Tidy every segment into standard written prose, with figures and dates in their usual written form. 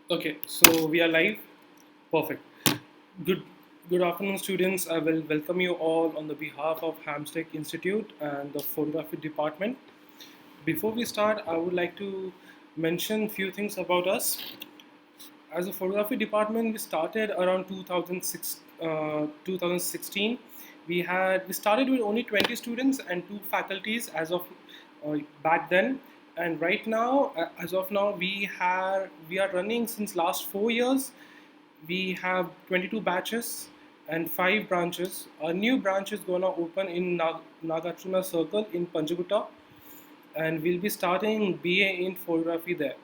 Okay, so we are live. Perfect. Good good afternoon, students. I will welcome you all on the behalf of Hamstech Institute and the photography department. Before we start, I would like to mention few things about us. As a photography department, we started around 2016. We started with only 20 students and two faculties as of back then. And right now, as of now, we are running since last 4 years. We have 22 batches and 5 branches. A new branch is gonna open in Nagarjuna Circle in Panjagutta, and we'll be starting BA in photography there.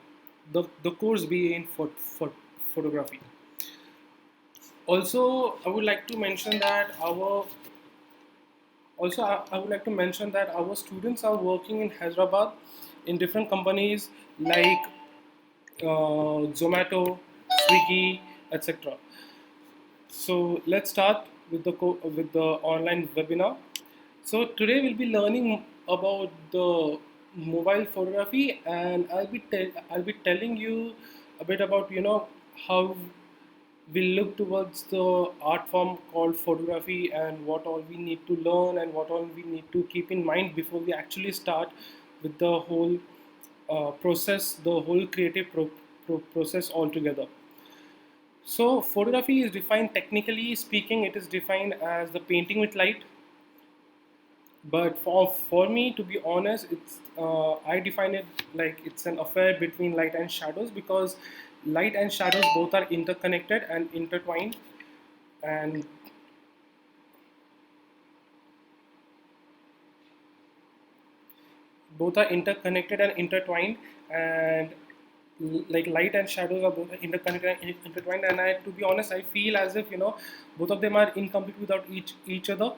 The course BA in photography. Also, I would like to mention that I would like to mention that our students are working in Hyderabad in different companies like Zomato, Swiggy, etc. So let's start with the online webinar. So today we'll be learning about the mobile photography, and I'll be telling you a bit about how we look towards the art form called photography and what all we need to learn and what all we need to keep in mind before we actually start with the whole process, the whole creative process altogether. So photography is defined, technically speaking, it is defined as the painting with light. But for me, to be honest, it's I define it like it's an affair between light and shadows, because light and shadows both are interconnected and intertwined, and both are interconnected and intertwined, and like light and shadows are both interconnected and intertwined. And to be honest, I feel as if both of them are incomplete without each other.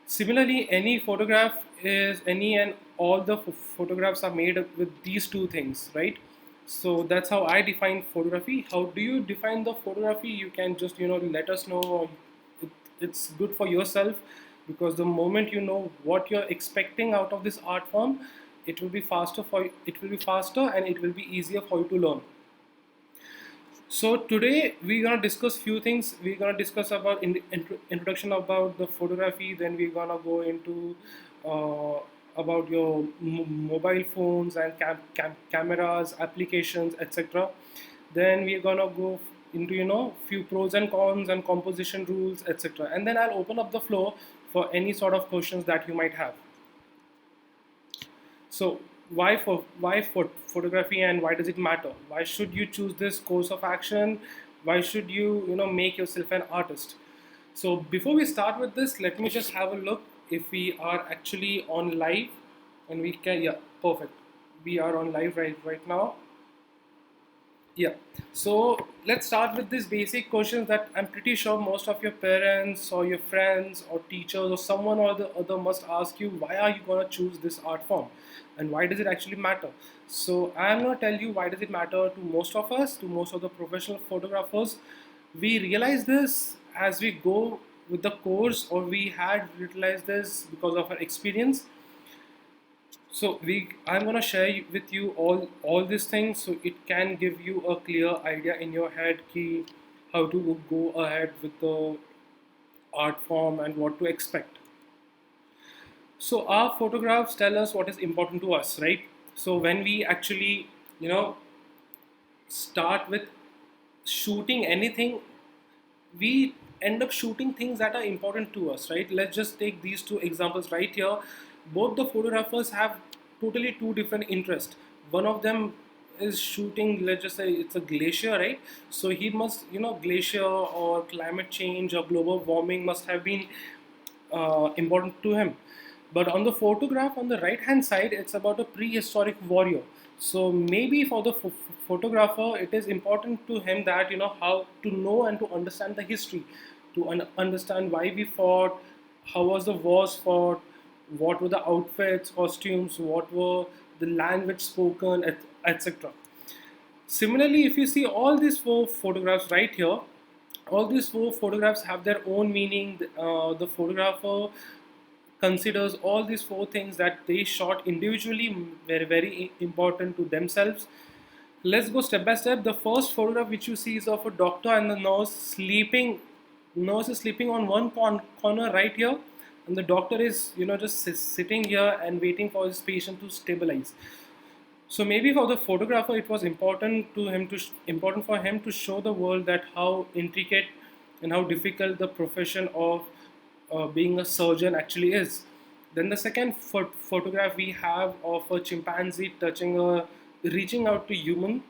Similarly, any photograph is any and all the photographs are made with these two things, right? So that's how I define photography. How do you define the photography? You can just let us know. It's good for yourself, because the moment you know what you're expecting out of this art form, it will be faster and it will be easier for you to learn. So today we're gonna discuss few things. We're gonna discuss about introduction about the photography. Then we're gonna go into uh, about your mobile phones and cameras, applications, etc. Then we're gonna go into few pros and cons and composition rules, etc. And then I'll open up the floor for any sort of questions that you might have. So why for photography, and why does it matter? Why should you choose this course of action? Why should you make yourself an artist? So before we start with this, let me just have a look if we are actually on live, and we can, yeah, perfect. We are on live right now. Yeah. So let's start with these basic questions that I'm pretty sure most of your parents or your friends or teachers or someone or the other must ask you: why are you gonna choose this art form, and why does it actually matter? So I'm gonna tell you why does it matter to most of us, to most of the professional photographers. We realize this as we go with the course, or we had realized this because of our experience. So I'm gonna share with you all these things, so it can give you a clear idea in your head ki how to go ahead with the art form and what to expect. So our photographs tell us what is important to us, right? So when we actually you know start with shooting anything, we end up shooting things that are important to us, right? Let's just take these two examples right here. Both the photographers have totally two different interests. One of them is shooting, let's just say it's a glacier, right? So he must, glacier or climate change or global warming must have been important to him. But on the photograph on the right hand side, it's about a prehistoric warrior. So maybe for the photographer, it is important to him that how to know and to understand the history, to understand why we fought, how was the wars fought, what were the outfits, costumes, what were the language spoken, etc. Similarly, if you see all these four photographs right here, all these four photographs have their own meaning. The photographer considers all these four things that they shot individually very very important to themselves. Let's go step by step. The first photograph which you see is of a doctor and the nurse sleeping. Nurse is sleeping on one corner right here, and the doctor is just sitting here and waiting for his patient to stabilize. So maybe for the photographer, it was important for him to show the world that how intricate and how difficult the profession of being a surgeon actually is. Then the second photograph we have of a chimpanzee reaching out to human.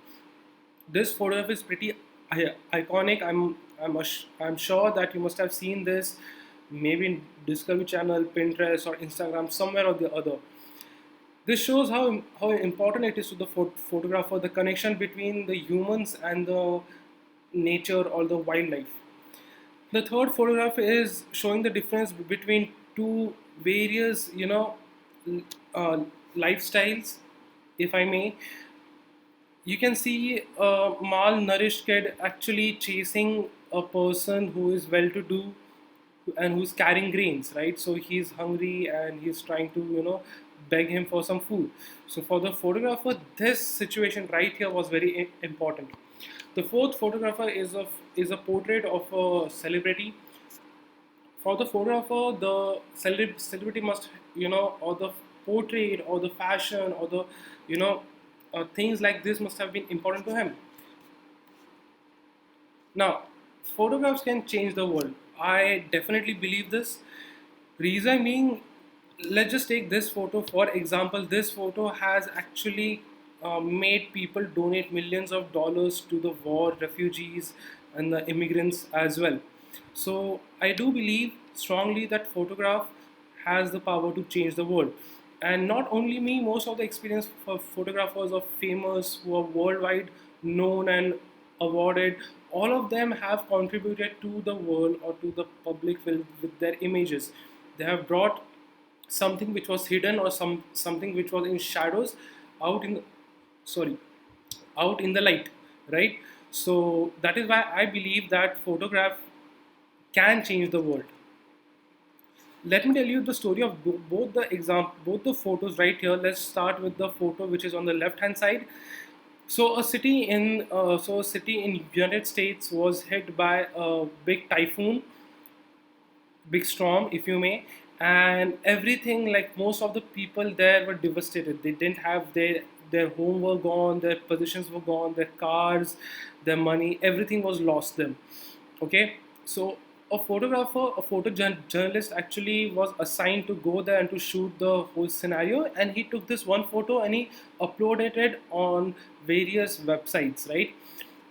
This photograph is pretty iconic. I'm sure that you must have seen this, maybe in Discovery Channel, Pinterest, or Instagram, somewhere or the other. This shows how important it is to the photographer, the connection between the humans and the nature or the wildlife. The third photograph is showing the difference between two various, uh, lifestyles, if I may. You can see a malnourished kid actually chasing a person who is well-to-do and who's carrying grains, right? So he's hungry and he's trying to, beg him for some food. So for the photographer, this situation right here was very important. The fourth photographer is a portrait of a celebrity. For the photographer, the celebrity must, or the portrait or the fashion or the, things like this must have been important to him. Now, photographs can change the world. I definitely believe this. Reason being, let's just take this photo for example. This photo has actually made people donate millions of dollars to the war refugees and the immigrants as well. So I do believe strongly that photograph has the power to change the world. And not only me, most of the experienced photographers of famous who are worldwide known and awarded, all of them have contributed to the world or to the public with their images. They have brought something which was hidden or something which was in shadows out in the, sorry, out in the light, right? So that is why I believe that photograph can change the world. Let me tell you the story of both the photos right here. Let's start with the photo which is on the left hand side. So a city in United States was hit by a big typhoon, big storm, if you may, and everything, like most of the people there were devastated. They didn't have their home were gone, their positions were gone, their cars, their money, everything was lost them. Okay, so a photojournalist actually was assigned to go there and to shoot the whole scenario, and he took this one photo and he uploaded it on various websites, right?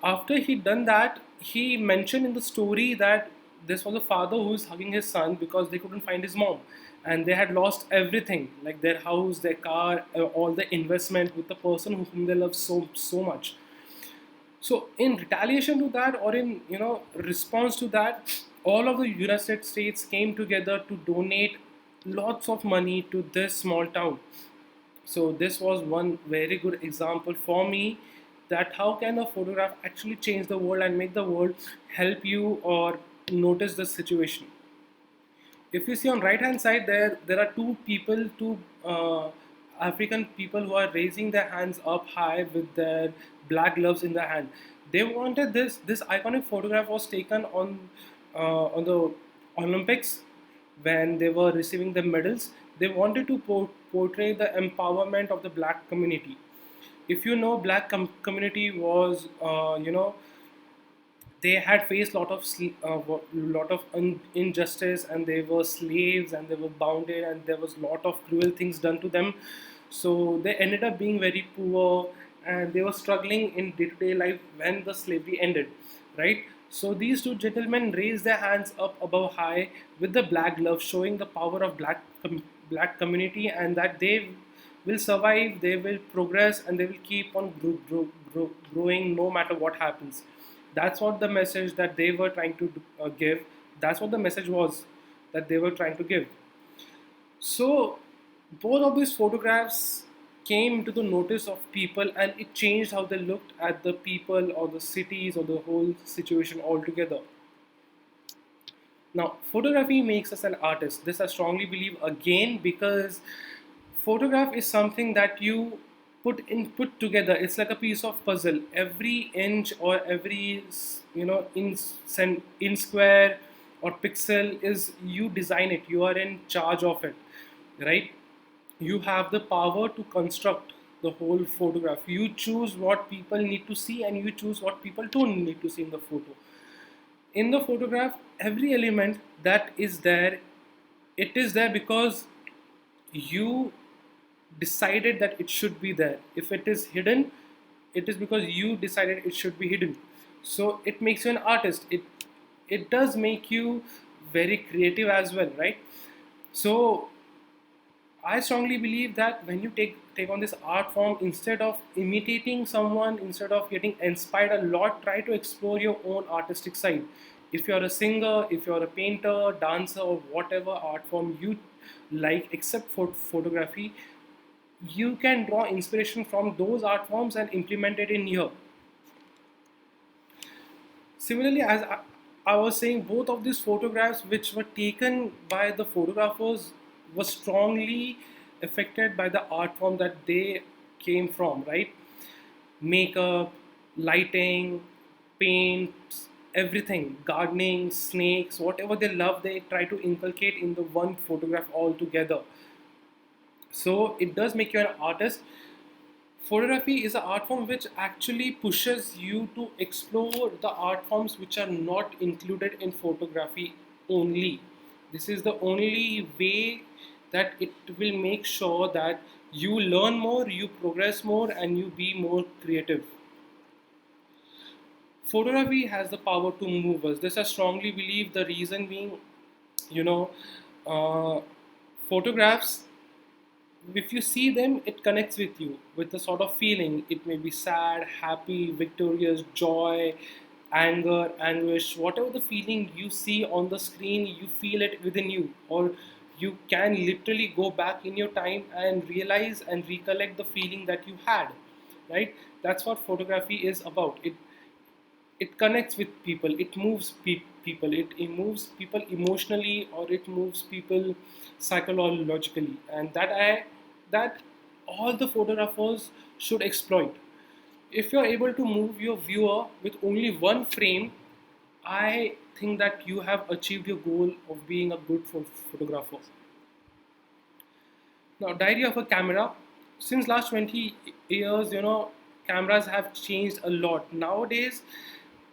After he done that, he mentioned in the story that this was a father who is hugging his son because they couldn't find his mom, and they had lost everything, like their house, their car, all the investment with the person whom they love so much. So in retaliation to that, or in response to that, all of the United States came together to donate lots of money to this small town. So this was one very good example for me that how can a photograph actually change the world and make the world help you or notice the situation. If you see on right hand side, there are two African people who are raising their hands up high with their black gloves in their hand. They wanted this iconic photograph was taken on the Olympics when they were receiving the medals. They wanted to portray the empowerment of the black community. If you know, black community was they had faced lot of injustice, and they were slaves and they were bounded and there was lot of cruel things done to them. So they ended up being very poor, and they were struggling in day-to-day life when the slavery ended, right? So these two gentlemen raised their hands up above high with the black glove, showing the power of black community, and that they will survive, they will progress, and they will keep on growing no matter what happens. That's what the message that they were trying to give. That's what the message was that they were trying to give. So both of these photographs came to the notice of people, and it changed how they looked at the people or the cities or the whole situation altogether. Now, photography makes us an artist. This I strongly believe again, because photograph is something that you put together. It's like a piece of puzzle. Every inch or every in square or pixel is, you design it. You are in charge of it, right? You have the power to construct the whole photograph. You choose what people need to see, and you choose what people don't need to see in the photo. In the photograph, every element that is there, it is there because you decided that it should be there. If it is hidden, it is because you decided it should be hidden. So it makes you an artist. It does make you very creative as well, right? So I strongly believe that when you take on this art form, instead of imitating someone, instead of getting inspired a lot, try to explore your own artistic side. If you're a singer, if you're a painter, dancer, or whatever art form you like, except for photography, you can draw inspiration from those art forms and implement it in here. Similarly, as I was saying, both of these photographs which were taken by the photographers were strongly affected by the art form that they came from, right? Makeup, lighting, paints, everything, gardening, snakes, whatever they love, they try to inculcate in the one photograph altogether. So it does make you an artist. Photography is an art form which actually pushes you to explore the art forms which are not included in photography only. This is the only way that it will make sure that you learn more, you progress more, and you be more creative. Photography has the power to move us. This I strongly believe. The reason being, you know, uh, photographs, if you see them, it connects with you with a sort of feeling. It may be sad, happy, victorious, joy, anger, anguish, whatever the feeling you see on the screen, you feel it within you, or you can literally go back in your time and realize and recollect the feeling that you had, right? That's what photography is about. It connects with people, it moves people, it moves people emotionally, or it moves people psychologically, and that all the photographers should exploit. If you're able to move your viewer with only one frame, I think that you have achieved your goal of being a good photographer. Now, diary of a camera. Since last 20 years, cameras have changed a lot. Nowadays,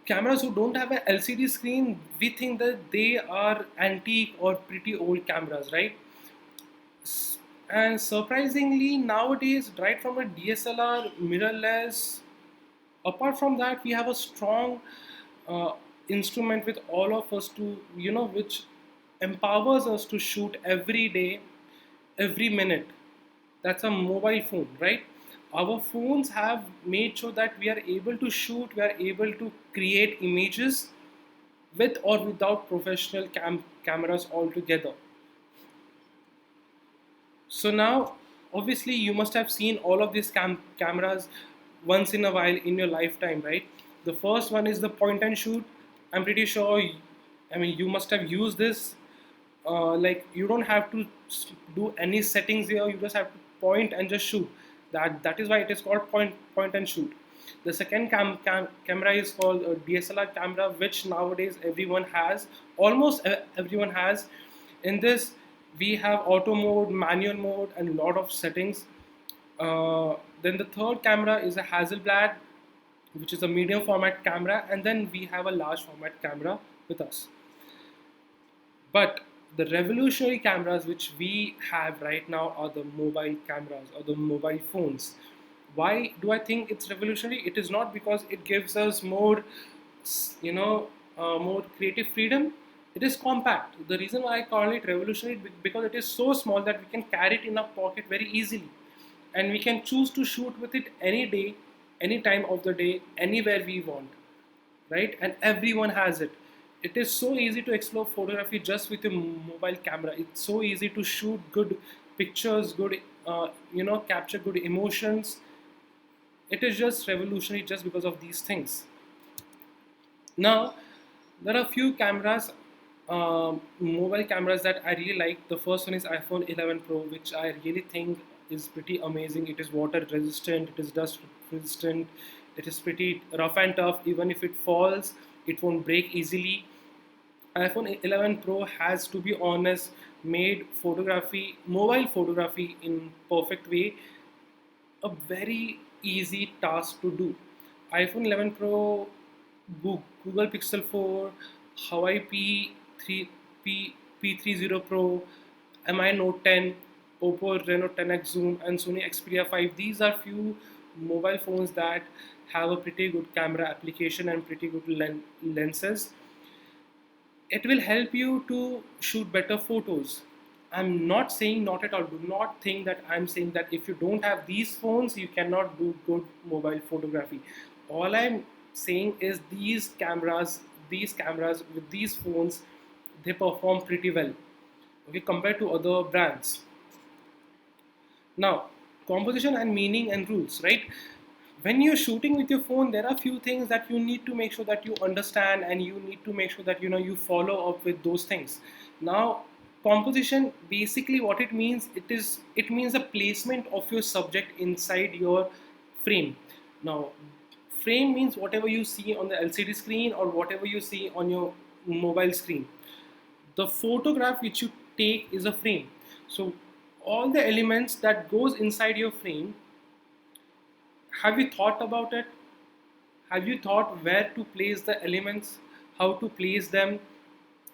cameras who don't have an LCD screen, we think that they are antique or pretty old cameras, right? And surprisingly, nowadays, right from a DSLR, mirrorless, apart from that, we have a strong uh, instrument with all of us to, which empowers us to shoot every day, every minute. That's a mobile phone, right? Our phones have made sure that we are able to shoot, we are able to create images with or without professional cameras altogether. So now, obviously, you must have seen all of these cameras once in a while in your lifetime, right? The first one is the point and shoot. I'm pretty sure, I mean, you must have used this. Like, you don't have to do any settings here. You just have to point and just shoot. That is why it is called point and shoot. The second camera is called a DSLR camera, which nowadays everyone has, almost everyone has. In this, we have auto mode, manual mode, and a lot of settings. Then the third camera is a Hasselblad, which is a medium format camera, and then we have a large format camera with us. But the revolutionary cameras which we have right now are the mobile cameras or the mobile phones. Why do I think it's revolutionary? It is not because it gives us more, more creative freedom. It is compact. The reason why I call it revolutionary because it is so small that we can carry it in our pocket very easily, and we can choose to shoot with it any day, any time of the day, anywhere we want, right? And everyone has it. It is so easy to explore photography just with a mobile camera. It's so easy to shoot good pictures, good capture good emotions. It is just revolutionary just because of these things. Now, there are few cameras, mobile cameras that I really like. The first one is iPhone 11 Pro, which I really think is pretty amazing. It is water resistant, it is dust resistant, it is pretty rough and tough. Even if it falls, it won't break easily. iPhone 11 Pro has, to be honest, made photography, mobile photography in perfect way, a very easy task to do. iPhone 11 Pro, Google Pixel 4, Huawei P3, P30 Pro, MI Note 10, Oppo Reno 10X Zoom, and Sony Xperia 5. These are few mobile phones that have a pretty good camera application and pretty good lenses. It will help you to shoot better photos. I'm not saying, not at all, do not think that I'm saying that if you don't have these phones you cannot do good mobile photography. All I'm saying is these cameras with these phones, they perform pretty well, okay, compared to other brands. Now, composition and meaning and rules, right? When you're shooting with your phone, there are few things that you need to make sure that you understand, and you need to make sure that you follow up with those things. Now, composition, basically what it means, it means the placement of your subject inside your frame. Now, frame means whatever you see on the LCD screen or whatever you see on your mobile screen. The photograph which you take is a frame. So all the elements that goes inside your frame, have you thought about it? Have you thought where to place the elements, how to place them,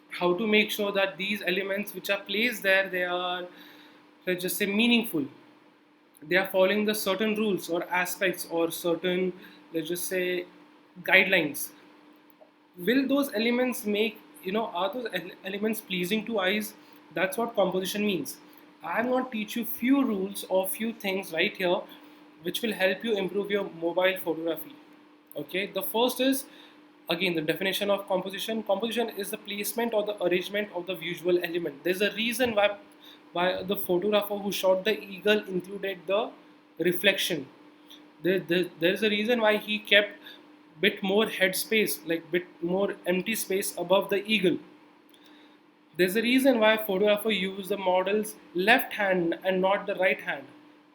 how to make sure that these elements which are placed there, they are, let's just say, meaningful, they are following the certain rules or aspects or certain, let's just say, guidelines? Will those elements make, are those elements pleasing to eyes? That's what composition means. I'm going to teach you few rules or few things right here which will help you improve your mobile photography. Okay, the first is, again, the definition of composition. Composition is the placement or the arrangement of the visual element. There's a reason why the photographer who shot the eagle included the reflection. There's a reason why he kept bit more head space, like bit more empty space above the eagle. There's a reason why photographer used the model's left hand and not the right hand.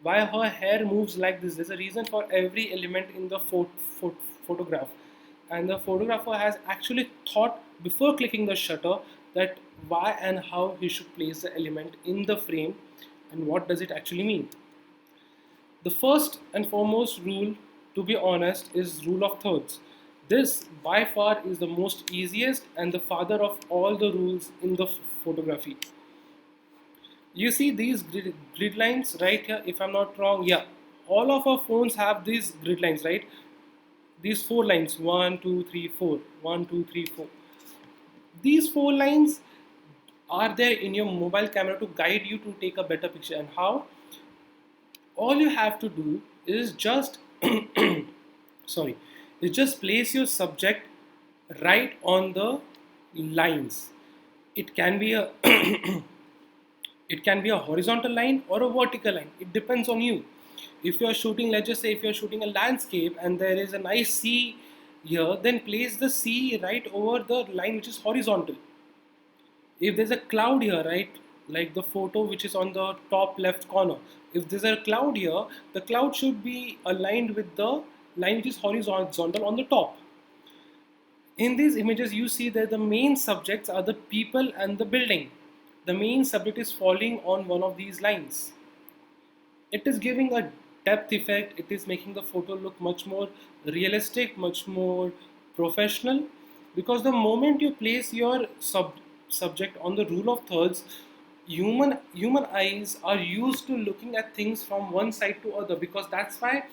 Why her hair moves like this. There's a reason for every element in the photograph. And the photographer has actually thought before clicking the shutter that why and how he should place the element in the frame and what does it actually mean. The first and foremost rule, to be honest, is rule of thirds. This by far is the most easiest and the father of all the rules in the photography. You see these grid lines right here, if I'm not wrong, yeah. All of our phones have these grid lines, right? These 4 lines, 1, 2, 3, 4, 1, 2, 3, 4. These 4 lines are there in your mobile camera to guide you to take a better picture. And how? All you have to do is just sorry, is just place your subject right on the lines. It can be a it can be a horizontal line or a vertical line. It depends on you. If you're shooting, let's just say if you're shooting a landscape and there is a nice sea here, then place the sea right over the line which is horizontal. If there's a cloud here, right, like the photo which is on the top left corner, if there's a cloud here, the cloud should be aligned with the line which is horizontal on the top. In these images you see that the main subjects are the people and the building. The main subject is falling on one of these lines. It is giving a depth effect. It is making the photo look much more realistic, much more professional, because the moment you place your subject on the rule of thirds, human eyes are used to looking at things from one side to other. Because that's why,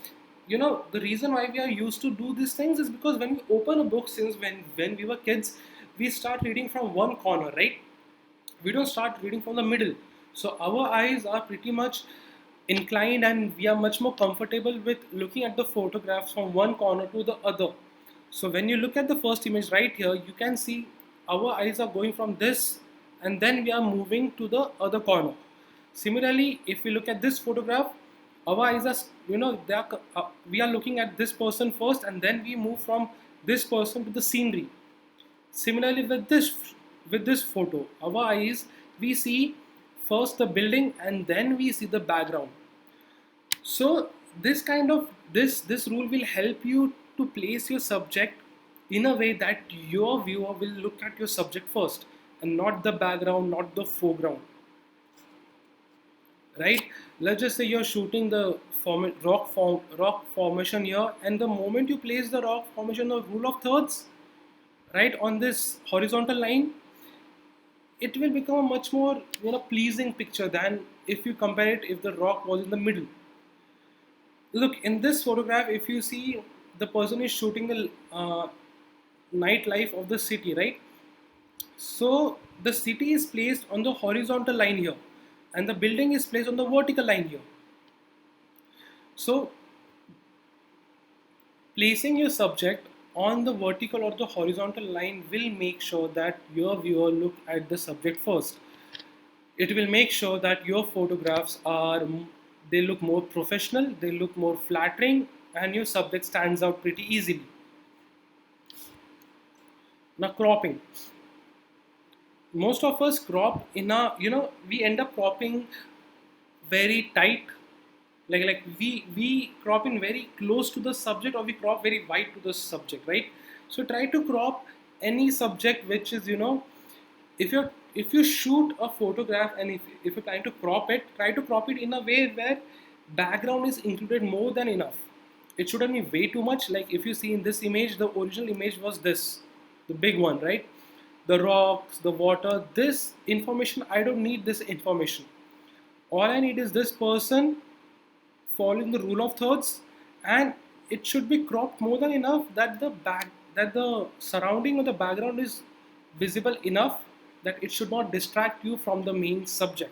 the reason why we are used to do these things is because when we open a book, since when we were kids, we start reading from one corner, right? We don't start reading from the middle. So our eyes are pretty much inclined and we are much more comfortable with looking at the photographs from one corner to the other. So when you look at the first image right here, you can see our eyes are going from this and then we are moving to the other corner. Similarly, if we look at this photograph, our eyes are, we are looking at this person first and then we move from this person to the scenery. Similarly, with this photo, our eyes, we see first the building and then we see the background. So this rule will help you to place your subject in a way that your viewer will look at your subject first and not the background, not the foreground. Right? Let's just say you're shooting the rock formation here, and the moment you place the rock formation of rule of thirds right on this horizontal line, it will become a much more pleasing picture than if you compare it if the rock was in the middle. Look, in this photograph, if you see, the person is shooting the nightlife of the city, right? So the city is placed on the horizontal line here and the building is placed on the vertical line here. So placing your subject on the vertical or the horizontal line will make sure that your viewer look at the subject first. It will make sure that your photographs they look more professional, they look more flattering, and your subject stands out pretty easily. Now, cropping. Most of us crop in a, we end up cropping very tight, like we crop in very close to the subject, or we crop very wide to the subject, right? So try to crop any subject which is, if you shoot a photograph and if you're trying to crop it, try to crop it in a way where background is included more than enough. It shouldn't be way too much. Like if you see in this image, the original image was this, the big one, right? The rocks, the water, this information, I don't need this information. All I need is this person following the rule of thirds, and it should be cropped more than enough that the surrounding or the background is visible enough that it should not distract you from the main subject.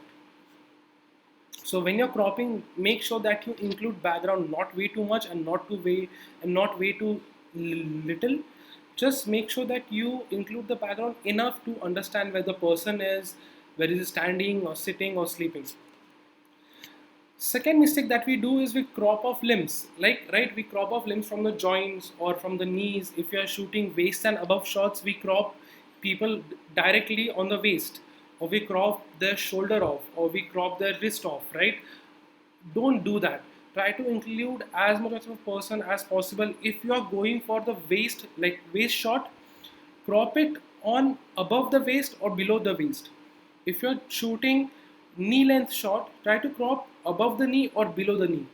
So when you're cropping, make sure that you include background not way too much and not way too little. Just make sure that you include the background enough to understand where the person is, where is he standing or sitting or sleeping. Second mistake that we do is we crop off limbs. We crop off limbs from the joints or from the knees. If you are shooting waist and above shots, we crop people directly on the waist, or we crop their shoulder off, or we crop their wrist off, right? Don't do that. Try to include as much of a person as possible. If you are going for the waist, like waist shot, crop it on above the waist or below the waist. If you're shooting knee length shot, try to crop above the knee or below the knee.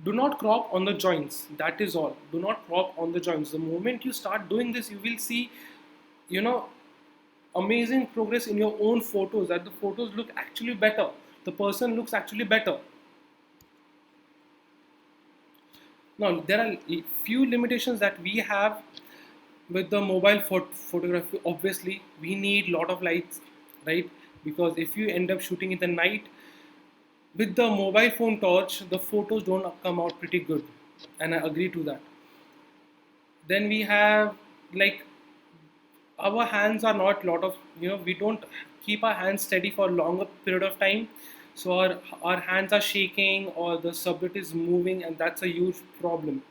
Do not crop on the joints. That is all. Do not crop on the joints. The moment you start doing this, you will see, amazing progress in your own photos, that the photos look actually better. The person looks actually better. Now, there are few limitations that we have with the mobile photography. Obviously, we need lot of lights, right? Because if you end up shooting in the night with the mobile phone torch, the photos don't come out pretty good, and I agree to that. Then we have, like, our hands are not lot of, we don't keep our hands steady for a longer period of time, so our hands are shaking or the subject is moving, and that's a huge problem.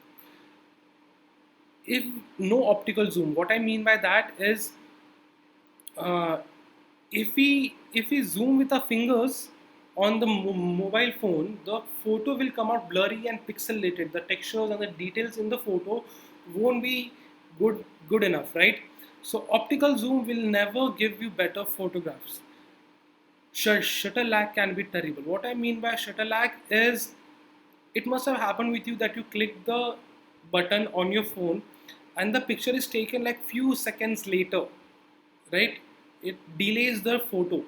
If no optical zoom, what I mean by that is, uh, if we zoom with our fingers on the mobile phone, the photo will come out blurry and pixelated. The textures and the details in the photo won't be good enough, right? So optical zoom will never give you better photographs. Shutter lag can be terrible. What I mean by shutter lag is, it must have happened with you that you click the button on your phone and the picture is taken like few seconds later, right? It delays the photo.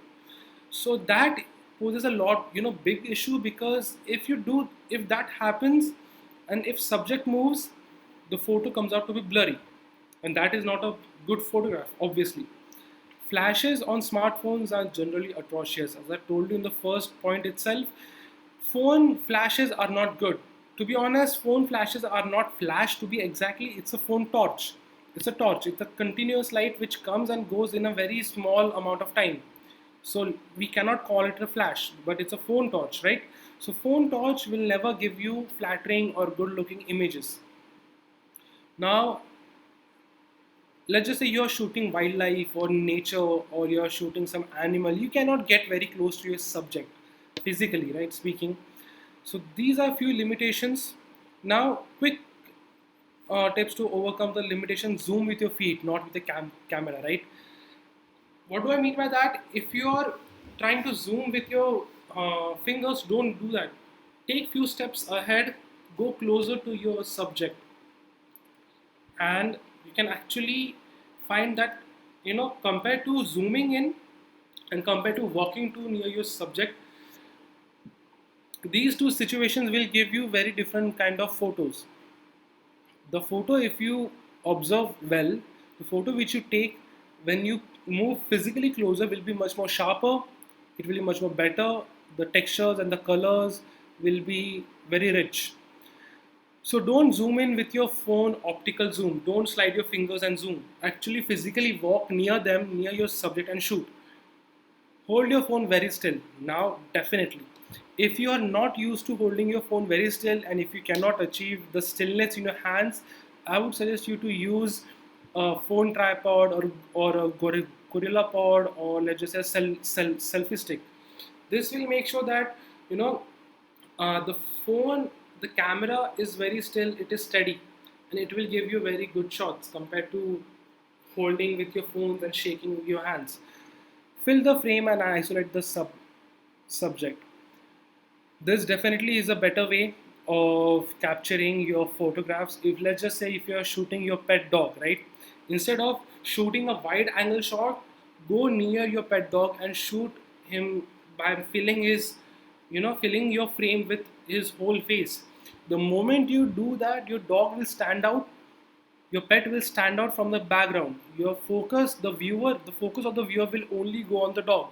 So that poses a lot, big issue, because if that happens and if subject moves, the photo comes out to be blurry, and that is not a good photograph, obviously. Flashes on smartphones are generally atrocious. As I told you in the first point itself, phone flashes are not good. To be honest, phone flashes are not flash to be exactly, it's a phone torch. It's a torch. It's a continuous light which comes and goes in a very small amount of time. So we cannot call it a flash, but it's a phone torch, right? So phone torch will never give you flattering or good looking images. Now, let's just say you're shooting wildlife or nature, or you're shooting some animal, you cannot get very close to your subject physically, right, speaking. So these are few limitations. Now, quick tips to overcome the limitation: zoom with your feet, not with the camera, right? What do I mean by that? If you're trying to zoom with your fingers, don't do that. Take few steps ahead, go closer to your subject, and you can actually find that, compared to zooming in and compared to walking too near your subject, these two situations will give you very different kind of photos. The photo, if you observe well, the photo which you take when you move physically closer will be much more sharper, it will be much more better, the textures and the colors will be very rich. So don't zoom in with your phone optical zoom. Don't slide your fingers and zoom. Actually physically walk near them, near your subject, and shoot. Hold your phone very still. Now, definitely, if you are not used to holding your phone very still, and if you cannot achieve the stillness in your hands, I would suggest you to use a phone tripod, or a gorilla pod, or let's just say selfie stick. This will make sure that, you know the phone, the camera is very still, it is steady, and it will give you very good shots compared to holding with your phones and shaking with your hands. Fill the frame and isolate the subject. This definitely is a better way of capturing your photographs. If, let's just say, if you are shooting your pet dog, right, instead of shooting a wide angle shot, go near your pet dog and shoot him by filling his, filling your frame with his whole face. The moment you do that, your dog will stand out, your pet will stand out from the background. Your focus, the focus of the viewer will only go on the dog.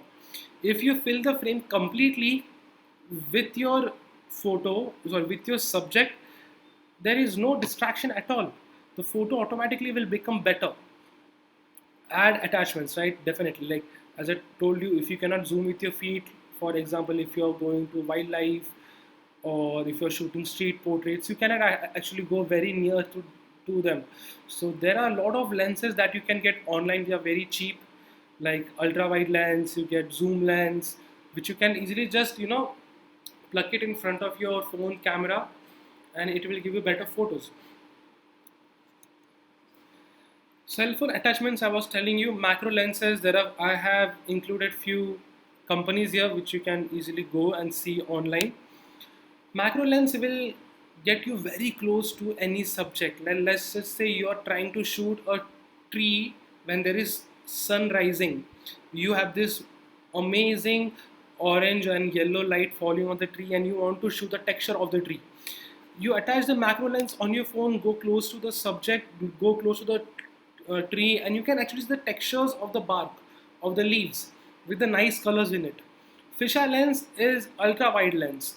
If you fill the frame completely with your with your subject, there is no distraction at all. The photo automatically will become better. Add attachments, right? Definitely, like as I told you, if you cannot zoom with your feet, for example, if you're going to wildlife, or if you're shooting street portraits, you cannot actually go very near to them. So there are a lot of lenses that you can get online. They are very cheap, like ultra wide lens, you get zoom lens, which you can easily just, plug it in front of your phone camera, and it will give you better photos. Cell phone attachments, I was telling you, macro lenses. I have included few companies here which you can easily go and see online. Macro lens will get you very close to any subject. Let's just say you are trying to shoot a tree when there is sun rising. You have this amazing orange and yellow light falling on the tree, and you want to shoot the texture of the tree. You attach the macro lens on your phone, go close to the subject, go close to the tree, and you can actually see the textures of the bark, of the leaves, with the nice colors in it. Fisheye lens is ultra wide lens.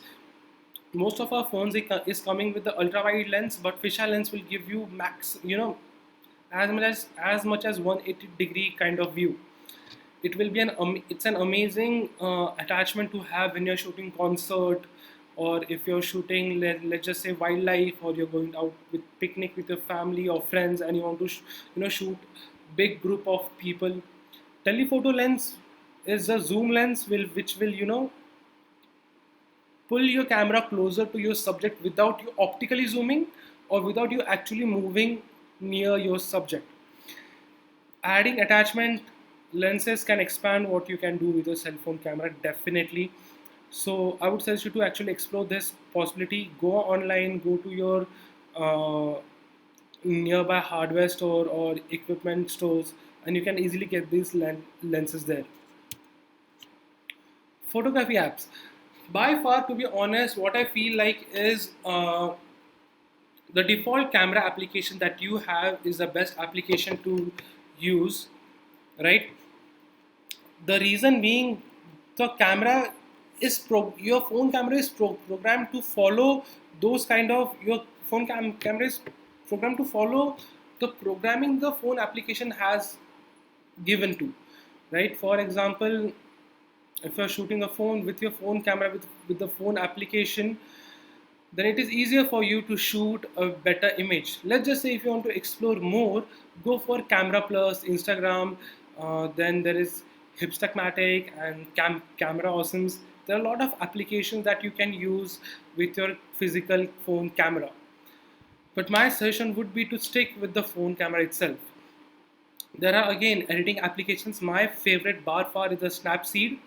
Most of our phones is coming with the ultra wide lens, but fisheye lens will give you max, as much as 180-degree kind of view. It will be it's an amazing attachment to have when you're shooting concert, or if you're shooting, let's just say, wildlife, or you're going out with picnic with your family or friends, and you want to shoot big group of people. Telephoto lens is a zoom lens which will, pull your camera closer to your subject without you optically zooming, or without you actually moving near your subject. Adding attachment lenses can expand what you can do with a cell phone camera, definitely. So I would suggest you to actually explore this possibility. Go online, go to your nearby hardware store or equipment stores, and you can easily get these lenses there. Photography apps. By far, to be honest, what I feel like is the default camera application that you have is the best application to use, right? The reason being, the camera your phone camera is programmed to follow those kind of your camera is programmed to follow the programming the phone application has given to, right? For example, if you're shooting a phone with your phone camera with the phone application, then it is easier for you to shoot a better image. Let's just say if you want to explore more, go for Camera Plus, Instagram, then there is Hipstachmatic and Camera Awesomes. There are a lot of applications that you can use with your physical phone camera. But my suggestion would be to stick with the phone camera itself. There are again editing applications. My favorite bar far is the Snapseed.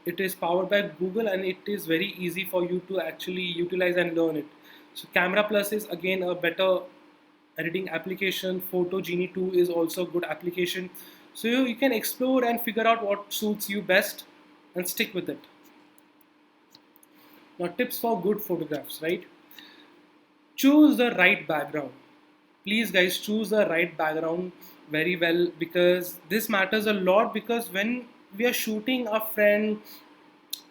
It is powered by Google and it is very easy for you to actually utilize and learn it. So Camera Plus is again a better editing application. Photo Genie 2 is also a good application. So you can explore and figure out what suits you best and stick with it. Now tips for good photographs, right? Choose the right background. Please guys, choose the right background very well, because this matters a lot. Because when we are shooting a friend,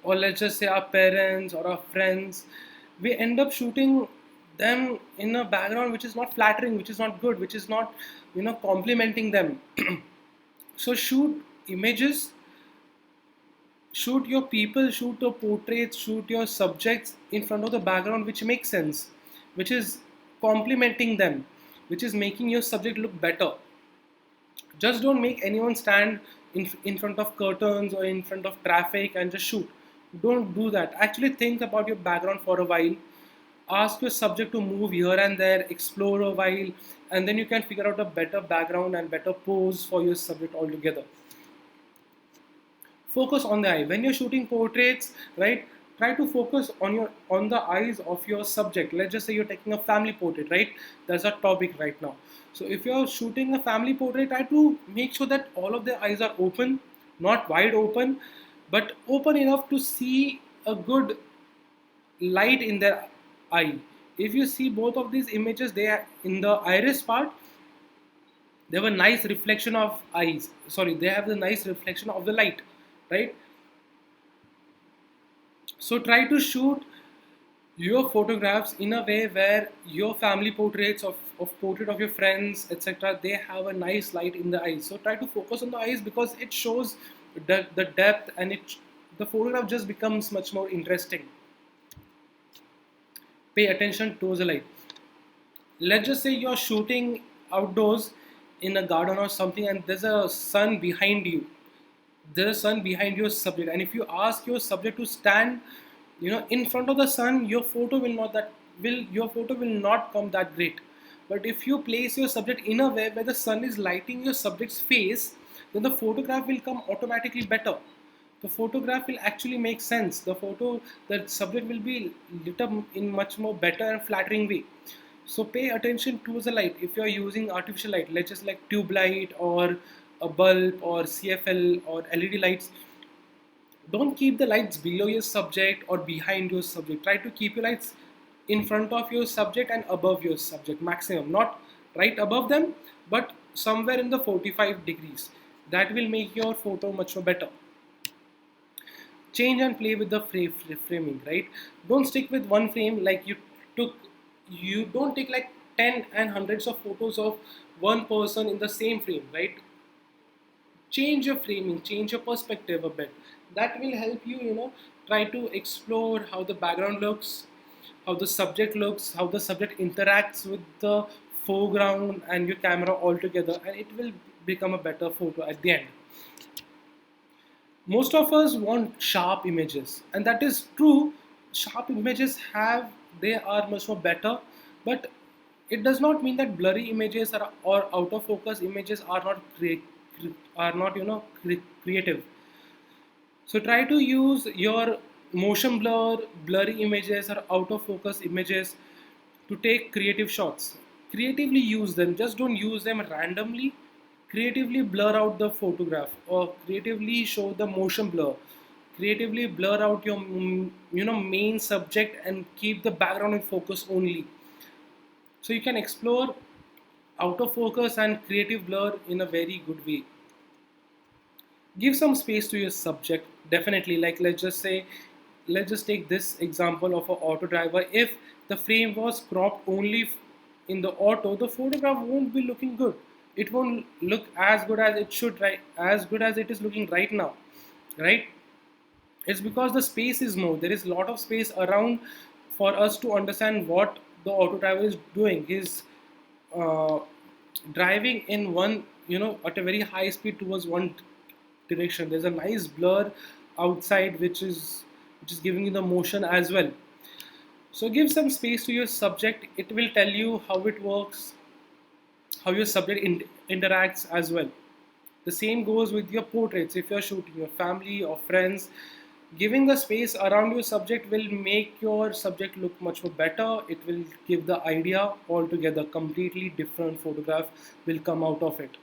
or let's just say our parents or our friends, we end up shooting them in a background which is not flattering, which is not good, which is not complimenting them. So shoot images, shoot your people, shoot your portraits, shoot your subjects in front of the background which makes sense, which is complimenting them, which is making your subject look better. Just don't make anyone stand in front of curtains or in front of traffic and just shoot. Don't do that. Actually think about your background for a while. Ask your subject to move here and there, explore a while, and then you can figure out a better background and better pose for your subject altogether. Focus on the eye. When you're shooting portraits, right, try to focus on the eyes of your subject. Let's just say you're taking a family portrait, right? That's our topic right now. So if you're shooting a family portrait, try to make sure that all of their eyes are open, not wide open, but open enough to see a good light in their eye. If you see both of these images, they are in the iris part, they have a nice reflection of eyes. Sorry, they have the nice reflection of the light, right? So try to shoot your photographs in a way where your family portraits of portrait of your friends, etc., they have a nice light in the eyes. So try to focus on the eyes, because it shows the depth, and the photograph just becomes much more interesting. Pay attention towards the light. Let's just say you're shooting outdoors in a garden or something, and there's a sun behind you. There's a sun behind your subject, and if you ask your subject to stand in front of the sun, your photo will not come that great. But if you place your subject in a way where the sun is lighting your subject's face, then the photograph will come automatically better. The photograph will actually make sense. The subject will be lit up in much more better and flattering way. So pay attention towards the light. If you are using artificial light, let's just like tube light or a bulb or CFL or LED lights, don't keep the lights below your subject or behind your subject. Try to keep your lights in front of your subject and above your subject maximum, not right above them, but somewhere in the 45 degrees. That will make your photo much more better. Change and play with the framing, right? Don't stick with one frame. Like you don't take like 10 and hundreds of photos of one person in the same frame, right? Change your framing, change your perspective a bit. That will help you, try to explore how the background looks, how the subject looks, how the subject interacts with the foreground and your camera altogether, and it will become a better photo at the end. Most of us want sharp images, and that is true. Sharp images they are much more better, but it does not mean that blurry images or out of focus images are not creative. So try to use your motion blur, blurry images or out of focus images to take creative shots. Creatively use them, just don't use them randomly. Creatively blur out the photograph, or creatively show the motion blur. Creatively blur out your main subject and keep the background in focus only. So you can explore out of focus and creative blur in a very good way. Give some space to your subject, definitely. Like let's just say let's just take this example of an auto driver. If the frame was cropped only in the auto, the photograph won't be looking good. It won't look as good as it should, right? As good as it is looking right now, right? It's because the space is more. There is a lot of space around for us to understand what the auto driver is doing. He's uh, driving in one, at a very high speed towards one direction. There's a nice blur outside, which is giving you the motion as well. So give some space to your subject. It will tell you how it works, how your subject interacts as well. The same goes with your portraits. If you're shooting your family or friends, giving the space around your subject will make your subject look much more better. It will give the idea altogether. Completely different photograph will come out of it.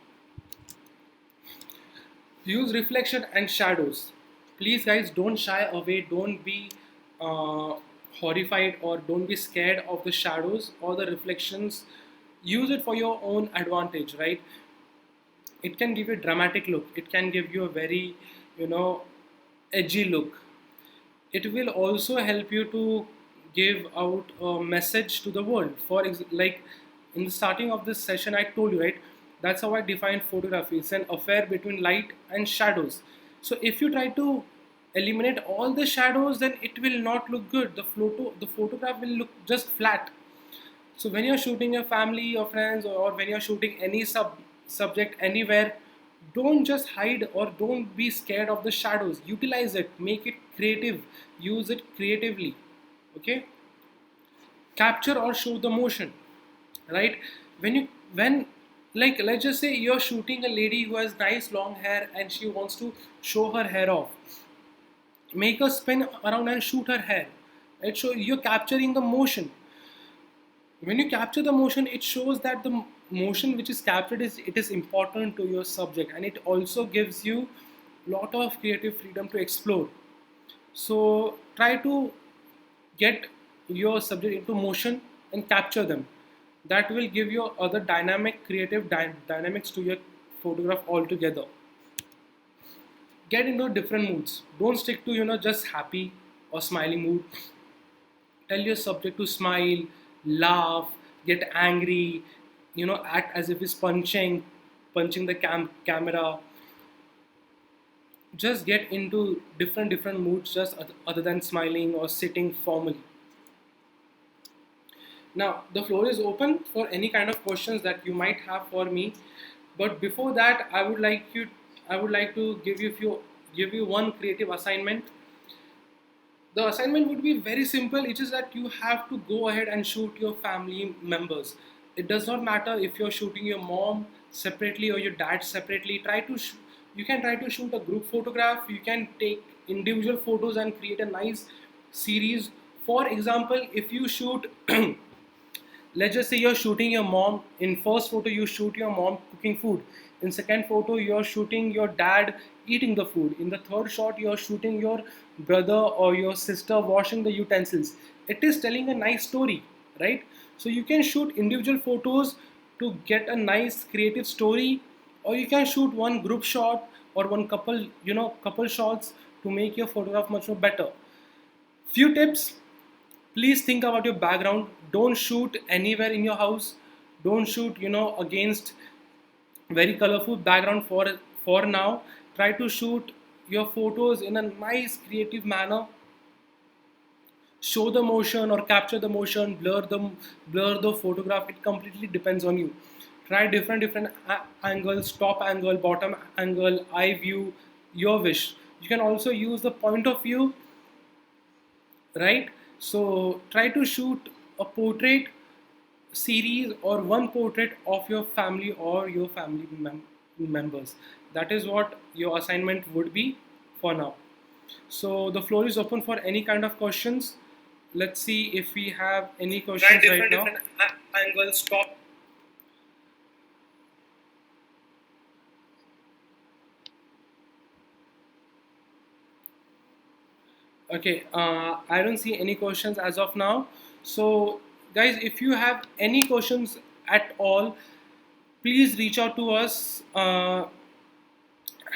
Use reflection and shadows. Please, guys, don't shy away. Don't be uh, horrified or don't be scared of the shadows or the reflections. Use it for your own advantage, right? It can give you a dramatic look. It can give you a very, you know, edgy look. It will also help you to give out a message to the world. Like in the starting of this session, I told you, right? That's how I define photography. It's an affair between light and shadows. So if you try to eliminate all the shadows, then it will not look good. The photograph will look just flat. So when you're shooting your family or friends, or when you're shooting any subject anywhere, don't just hide or don't be scared of the shadows. Utilize it, make it creative, use it creatively. Okay? Capture or show the motion, right? When like let's just say you're shooting a lady who has nice long hair and she wants to show her hair off. Make her spin around and shoot her hair. Right? So you're capturing the motion. When you capture the motion, it shows that the motion which is captured is important to your subject, and it also gives you lot of creative freedom to explore. So try to get your subject into motion and capture them. That will give you other dynamic creative dynamics to your photograph altogether. Get into different moods. Don't stick to just happy or smiling mood. Tell your subject to smile, laugh, get angry, act as if he's punching the camera. Just get into different moods, just other than smiling or sitting formally. Now the floor is open for any kind of questions that you might have for me, but before that I would like to give you one creative assignment. The assignment would be very simple. It is that you have to go ahead and shoot your family members. It does not matter if you're shooting your mom separately or your dad separately. You can try to shoot a group photograph. You can take individual photos and create a nice series. For example, if you shoot let's just say you're shooting your mom. In first photo you shoot your mom cooking food. In second photo you're shooting your dad eating the food. In the third shot you're shooting your brother or your sister washing the utensils. It is telling a nice story, right? So you can shoot individual photos to get a nice creative story, or you can shoot one group shot or one couple shots to make your photograph much more better. Few tips. Please think about your background. Don't shoot anywhere in your house. Don't shoot against very colorful background. For now, try to shoot your photos in a nice creative manner. Show the motion or capture the motion, blur the photograph. It completely depends on you. Try different angles, top angle, bottom angle, eye view, your wish. You can also use the point of view, right? So try to shoot a portrait series or one portrait of your family or your family members. That is what your assignment would be for now. So the floor is open for any kind of questions. Let's see if we have any questions right now. Different angles, top. Okay, I don't see any questions as of now. So, guys, if you have any questions at all, please reach out to us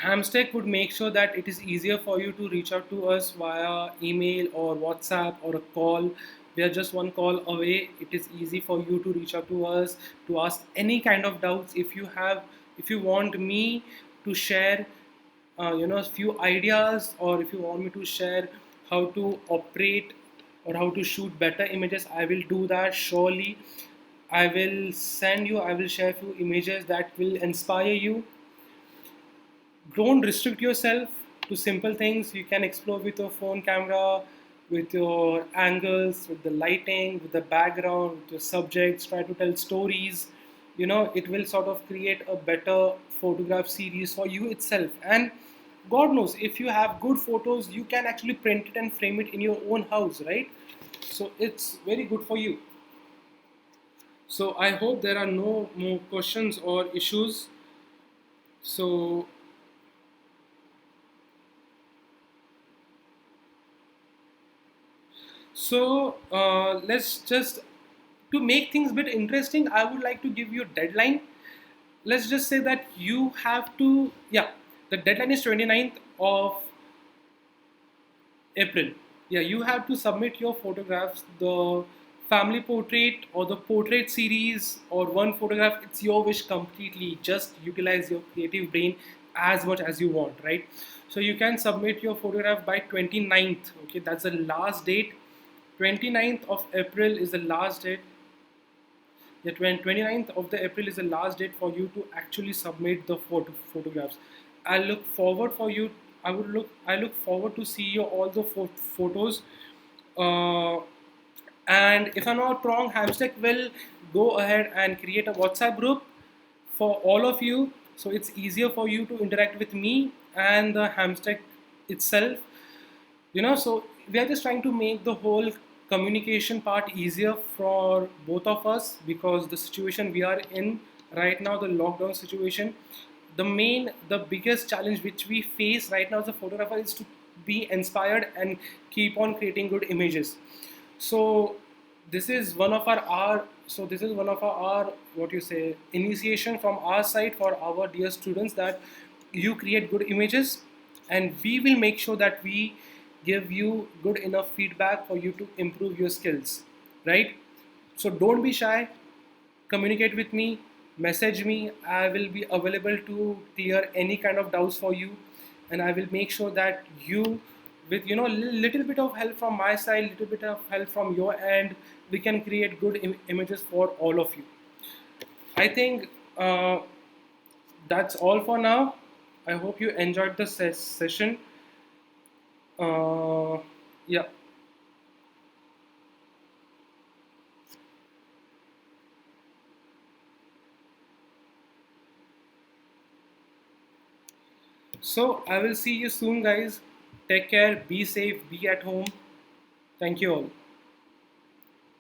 Hamstech would make sure that it is easier for you to reach out to us via email or WhatsApp or a call. We are just one call away. It is easy for you to reach out to us to ask any kind of doubts. If you want me to share, a few ideas, or if you want me to share how to operate or how to shoot better images, I will do that surely. I will share a few images that will inspire you. Don't restrict yourself to simple things. You can explore with your phone camera, with your angles, with the lighting, with the background, with your subjects. Try to tell stories. It will sort of create a better photograph series for you itself. And God knows, if you have good photos, you can actually print it and frame it in your own house, right? So it's very good for you. So I hope there are no more questions or issues. So let's just, to make things a bit interesting, I would like to give you a deadline. Let's just say that you have to, yeah, the deadline is 29th of April. Yeah, you have to submit your photographs, the family portrait or the portrait series or one photograph. It's your wish completely. Just utilize your creative brain as much as you want, right? So you can submit your photograph by 29th. Okay, that's the last date. 29th of April is the last date. The 29th of the April is the last date for you to actually submit the photographs. I look forward for you. I look forward to see you all the photos. Uh, and if I'm not wrong, Hamstech will go ahead and create a WhatsApp group for all of you, so it's easier for you to interact with me and the Hamstech itself. So we are just trying to make the whole communication part easier for both of us, because the situation we are in right now, the lockdown situation, the biggest challenge which we face right now as a photographer is to be inspired and keep on creating good images. So this is one of our, what you say, initiation from our side for our dear students, that you create good images, and we will make sure that we give you good enough feedback for you to improve your skills, right? So don't be shy, communicate with me, message me. I will be available to clear any kind of doubts for you, and I will make sure that you, with little bit of help from my side, little bit of help from your end, we can create good images for all of you. I think that's all for now. I hope you enjoyed the session. Yeah. So I will see you soon, guys. Take care, be safe, be at home. Thank you all.